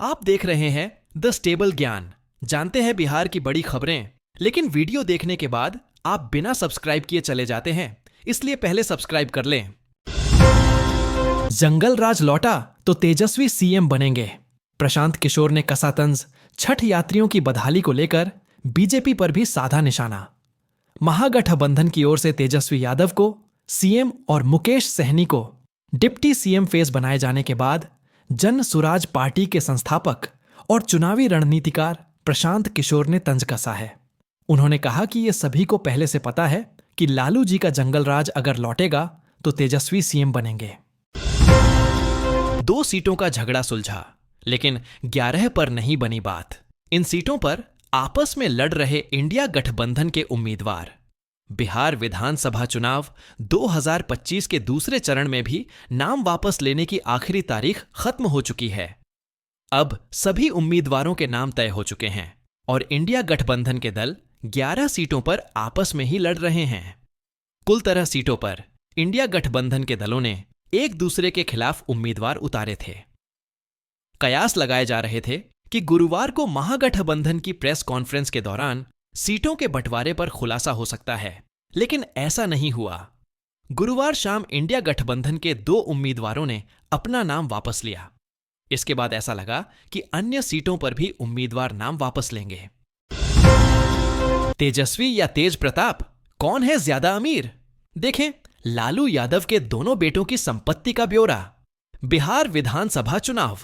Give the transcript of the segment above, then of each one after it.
आप देख रहे हैं द स्टेबल ज्ञान। जानते हैं बिहार की बड़ी खबरें, लेकिन वीडियो देखने के बाद आप बिना सब्सक्राइब किए चले जाते हैं, इसलिए पहले सब्सक्राइब कर लें। जंगल राज लौटा तो तेजस्वी सीएम बनेंगे। प्रशांत किशोर ने कसा तंज। छठ यात्रियों की बदहाली को लेकर बीजेपी पर भी साधा निशाना। महागठबंधन की ओर से तेजस्वी यादव को सीएम और मुकेश सहनी को डिप्टी सीएम फेस बनाए जाने के बाद जन सुराज पार्टी के संस्थापक और चुनावी रणनीतिकार प्रशांत किशोर ने तंज कसा है। उन्होंने कहा कि यह सभी को पहले से पता है कि लालू जी का जंगल राज अगर लौटेगा तो तेजस्वी सीएम बनेंगे। 2 सीटों का झगड़ा सुलझा, लेकिन 11 पर नहीं बनी बात। इन सीटों पर आपस में लड़ रहे इंडिया गठबंधन के उम्मीदवार। बिहार विधानसभा चुनाव 2025 के दूसरे चरण में भी नाम वापस लेने की आखिरी तारीख खत्म हो चुकी है। अब सभी उम्मीदवारों के नाम तय हो चुके हैं और इंडिया गठबंधन के दल 11 सीटों पर आपस में ही लड़ रहे हैं। कुल 13 सीटों पर इंडिया गठबंधन के दलों ने एक दूसरे के खिलाफ उम्मीदवार उतारे थे। कयास लगाए जा रहे थे कि गुरुवार को महागठबंधन की प्रेस कॉन्फ्रेंस के दौरान सीटों के बंटवारे पर खुलासा हो सकता है, लेकिन ऐसा नहीं हुआ। गुरुवार शाम इंडिया गठबंधन के 2 उम्मीदवारों ने अपना नाम वापस लिया। इसके बाद ऐसा लगा कि अन्य सीटों पर भी उम्मीदवार नाम वापस लेंगे। तेजस्वी या तेज प्रताप, कौन है ज्यादा अमीर? देखें लालू यादव के दोनों बेटों की संपत्ति का ब्यौरा। बिहार विधानसभा चुनाव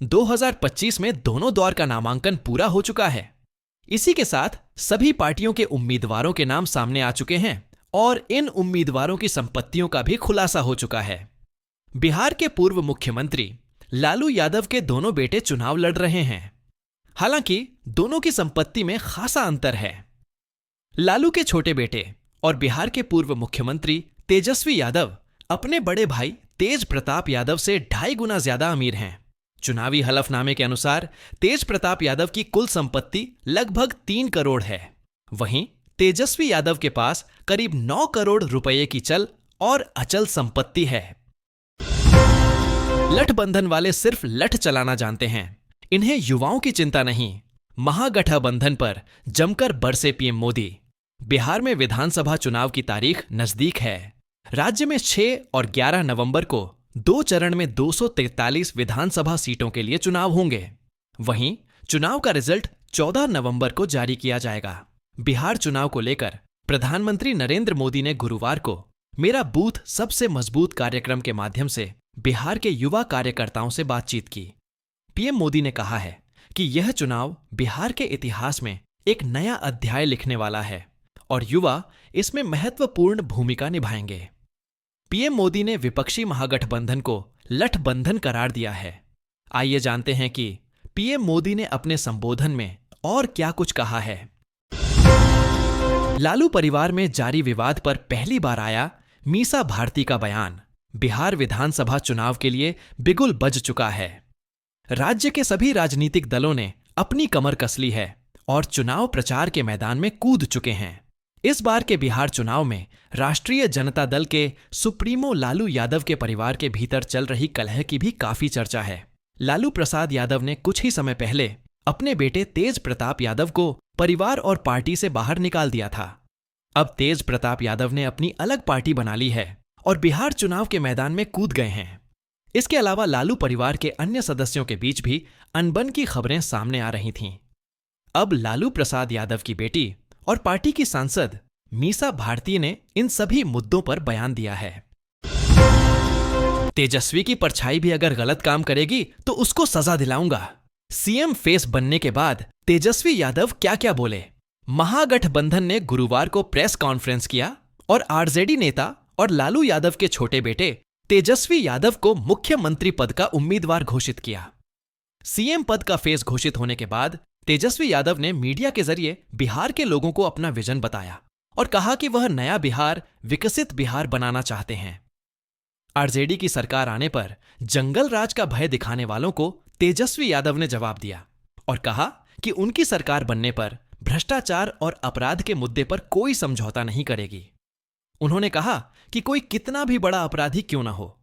2025 में दोनों दौर का नामांकन पूरा हो चुका है। इसी के साथ सभी पार्टियों के उम्मीदवारों के नाम सामने आ चुके हैं और इन उम्मीदवारों की संपत्तियों का भी खुलासा हो चुका है। बिहार के पूर्व मुख्यमंत्री लालू यादव के दोनों बेटे चुनाव लड़ रहे हैं। हालांकि दोनों की संपत्ति में खासा अंतर है। लालू के छोटे बेटे और बिहार के पूर्व मुख्यमंत्री तेजस्वी यादव अपने बड़े भाई तेज प्रताप यादव से 2.5 गुना ज्यादा अमीर हैं। चुनावी हलफनामे के अनुसार तेज प्रताप यादव की कुल संपत्ति लगभग 3 करोड़ है। वहीं तेजस्वी यादव के पास करीब 9 करोड़ रुपए की चल और अचल संपत्ति है। लठबंधन वाले सिर्फ लठ चलाना जानते हैं, इन्हें युवाओं की चिंता नहीं। महागठबंधन पर जमकर बरसे पीएम मोदी। बिहार में विधानसभा चुनाव की तारीख नजदीक है। राज्य में 6 और 11 नवंबर को 2 चरण में 243 विधानसभा सीटों के लिए चुनाव होंगे। वहीं चुनाव का रिजल्ट 14 नवंबर को जारी किया जाएगा। बिहार चुनाव को लेकर प्रधानमंत्री नरेंद्र मोदी ने गुरुवार को मेरा बूथ सबसे मजबूत कार्यक्रम के माध्यम से बिहार के युवा कार्यकर्ताओं से बातचीत की। पीएम मोदी ने कहा है कि यह चुनाव बिहार के इतिहास में एक नया अध्याय लिखने वाला है और युवा इसमें महत्वपूर्ण भूमिका निभाएंगे। पीएम मोदी ने विपक्षी महागठबंधन को लठबंधन करार दिया है। आइए जानते हैं कि पीएम मोदी ने अपने संबोधन में और क्या कुछ कहा है। लालू परिवार में जारी विवाद पर पहली बार आया मीसा भारती का बयान। बिहार विधानसभा चुनाव के लिए बिगुल बज चुका है। राज्य के सभी राजनीतिक दलों ने अपनी कमर कस ली है और चुनाव प्रचार के मैदान में कूद चुके हैं। इस बार के बिहार चुनाव में राष्ट्रीय जनता दल के सुप्रीमो लालू यादव के परिवार के भीतर चल रही कलह की भी काफी चर्चा है। लालू प्रसाद यादव ने कुछ ही समय पहले अपने बेटे तेज प्रताप यादव को परिवार और पार्टी से बाहर निकाल दिया था। अब तेज प्रताप यादव ने अपनी अलग पार्टी बना ली है और बिहार चुनाव के मैदान में कूद गए हैं। इसके अलावा लालू परिवार के अन्य सदस्यों के बीच भी अनबन की खबरें सामने आ रही थीं। अब लालू प्रसाद यादव की बेटी और पार्टी की सांसद मीसा भारती ने इन सभी मुद्दों पर बयान दिया है। तेजस्वी की परछाई भी अगर गलत काम करेगी तो उसको सजा दिलाऊंगा। सीएम फेस बनने के बाद तेजस्वी यादव क्या क्या बोले। महागठबंधन ने गुरुवार को प्रेस कॉन्फ्रेंस किया और आरजेडी नेता और लालू यादव के छोटे बेटे तेजस्वी यादव को मुख्यमंत्री पद का उम्मीदवार घोषित किया। सीएम पद का फेस घोषित होने के बाद तेजस्वी यादव ने मीडिया के जरिए बिहार के लोगों को अपना विजन बताया और कहा कि वह नया बिहार, विकसित बिहार बनाना चाहते हैं। आरजेडी की सरकार आने पर जंगल राज का भय दिखाने वालों को तेजस्वी यादव ने जवाब दिया और कहा कि उनकी सरकार बनने पर भ्रष्टाचार और अपराध के मुद्दे पर कोई समझौता नहीं करेगी। उन्होंने कहा कि कोई कितना भी बड़ा अपराधी क्यों न हो,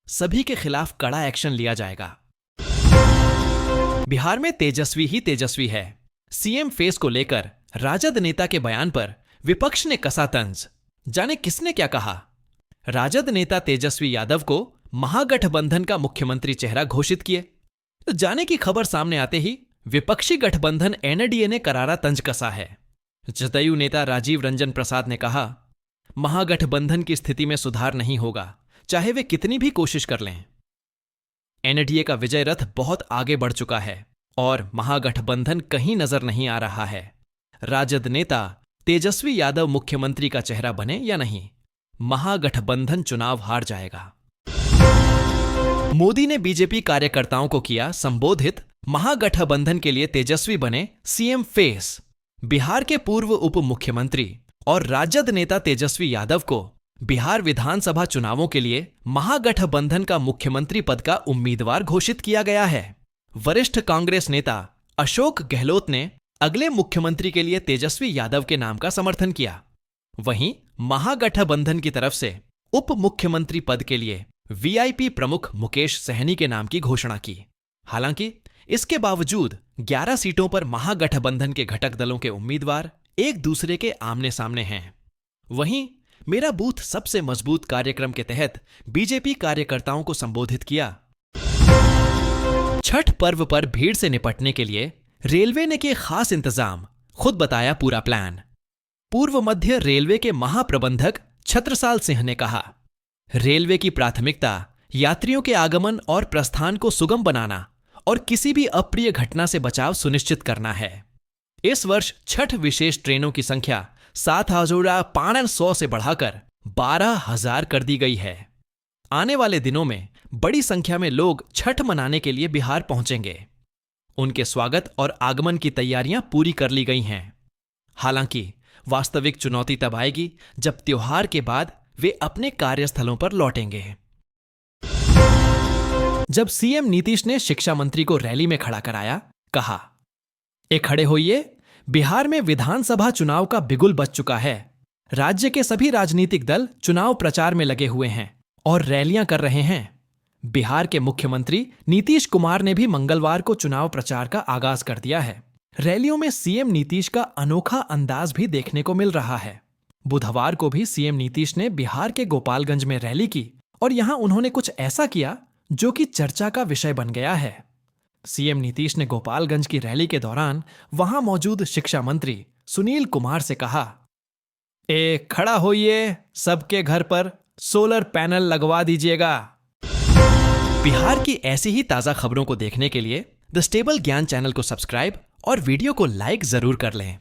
सभी के खिलाफ कड़ा एक्शन लिया जाएगा। बिहार में तेजस्वी ही तेजस्वी है। सीएम फेस को लेकर राजद नेता के बयान पर विपक्ष ने कसा तंज। जाने किसने क्या कहा। राजद नेता तेजस्वी यादव को महागठबंधन का मुख्यमंत्री चेहरा घोषित किए। जाने की खबर सामने आते ही विपक्षी गठबंधन एनडीए ने करारा तंज कसा है। जदयू नेता राजीव रंजन प्रसाद ने कहा, महागठबंधन की स्थिति में सुधार नहीं होगा, चाहे वे कितनी भी कोशिश कर लें। एनडीए का विजय रथ बहुत आगे बढ़ चुका है और महागठबंधन कहीं नजर नहीं आ रहा है। राजद नेता तेजस्वी यादव मुख्यमंत्री का चेहरा बने या नहीं, महागठबंधन चुनाव हार जाएगा। मोदी ने बीजेपी कार्यकर्ताओं को किया संबोधित, महागठबंधन के लिए तेजस्वी बने सीएम फेस। बिहार के पूर्व उप मुख्यमंत्री और राजद नेता तेजस्वी यादव को बिहार विधानसभा चुनावों के लिए महागठबंधन का मुख्यमंत्री पद का उम्मीदवार घोषित किया गया है। वरिष्ठ कांग्रेस नेता अशोक गहलोत ने अगले मुख्यमंत्री के लिए तेजस्वी यादव के नाम का समर्थन किया। वहीं महागठबंधन की तरफ से उप मुख्यमंत्री पद के लिए वीआईपी प्रमुख मुकेश सहनी के नाम की घोषणा की। हालांकि इसके बावजूद 11 सीटों पर महागठबंधन के घटक दलों के उम्मीदवार एक दूसरे के आमने सामने हैं। वहीं मेरा बूथ सबसे मजबूत कार्यक्रम के तहत बीजेपी कार्यकर्ताओं को संबोधित किया। छठ पर्व पर भीड़ से निपटने के लिए रेलवे ने किए खास इंतजाम, खुद बताया पूरा प्लान। पूर्व मध्य रेलवे के महाप्रबंधक छत्रसाल सिंह ने कहा, रेलवे की प्राथमिकता यात्रियों के आगमन और प्रस्थान को सुगम बनाना और किसी भी अप्रिय घटना से बचाव सुनिश्चित करना है। इस वर्ष छठ विशेष ट्रेनों की संख्या 7,500 से बढ़ाकर 12,000 कर दी गई है। आने वाले दिनों में बड़ी संख्या में लोग छठ मनाने के लिए बिहार पहुंचेंगे। उनके स्वागत और आगमन की तैयारियां पूरी कर ली गई हैं। हालांकि वास्तविक चुनौती तब आएगी जब त्योहार के बाद वे अपने कार्यस्थलों पर लौटेंगे। जब सीएम नीतीश ने शिक्षा मंत्री को रैली में खड़ा कराया, कहा, ए खड़े होइए, बिहार में विधानसभा चुनाव का बिगुल बज चुका है। राज्य के सभी राजनीतिक दल चुनाव प्रचार में लगे हुए हैं और रैलियां कर रहे हैं। बिहार के मुख्यमंत्री नीतीश कुमार ने भी मंगलवार को चुनाव प्रचार का आगाज कर दिया है। रैलियों में सीएम नीतीश का अनोखा अंदाज भी देखने को मिल रहा है। बुधवार को भी सीएम नीतीश ने बिहार के गोपालगंज में रैली की और यहां उन्होंने कुछ ऐसा किया जो कि चर्चा का विषय बन गया है। सीएम नीतीश ने गोपालगंज की रैली के दौरान वहां मौजूद शिक्षा मंत्री सुनील कुमार से कहा, ए खड़ा होइए, सबके घर पर सोलर पैनल लगवा दीजिएगा। बिहार की ऐसी ही ताजा खबरों को देखने के लिए द स्टेबल ज्ञान चैनल को सब्सक्राइब और वीडियो को लाइक जरूर कर लें।